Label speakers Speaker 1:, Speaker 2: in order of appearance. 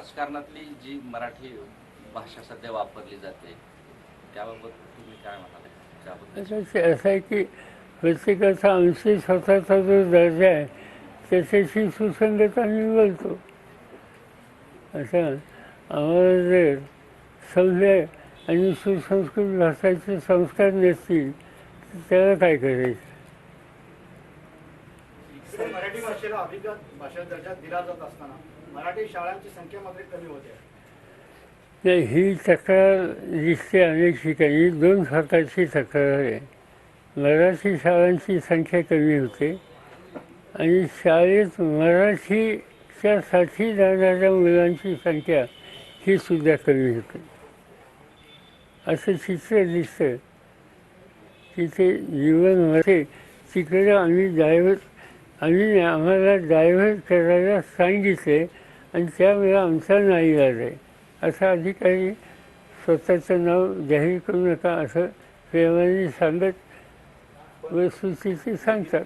Speaker 1: राजकारणातली जी मराठी भाषा सध्या वापरली जाते त्याबाबत तुम्ही काय म्हणाल? त्याबद्दल
Speaker 2: असं आहे की प्रत्येकाचा अंशी स्वतःचा जो दर्जा आहे त्याच्याशी सुसंगत आम्ही बोलतो. असं आम्हाला जर सभ्य आणि सुसंस्कृत भाषाचे संस्कार नसतील तर त्याला काय करायचं?
Speaker 3: मराठी भाषेला अभिजात भाषा दर्जा दिला जात असताना मराठी शाळांची संख्या मात्र कमी होते.
Speaker 2: नाही, ही तक्रार दिसते अनेक ठिकाणी. दोन प्रकारची तक्रार आहे. मराठी शाळांची संख्या कमी होते आणि शाळेत मराठीच्यासाठी जाणाऱ्या मुलांची संख्या ही सुद्धा कमी होते. असं चित्र दिसतं. तिथे जीवनमध्ये तिकडे आम्हाला डायव्हर्ट करायला सांगितले आणि त्यावेळेला आमचा नाईलाज आहे. असा अधिकारी स्वतःचं नाव जाहीर करू नका असं प्रेमाने सांगत वस्तुस्थिती सांगतात.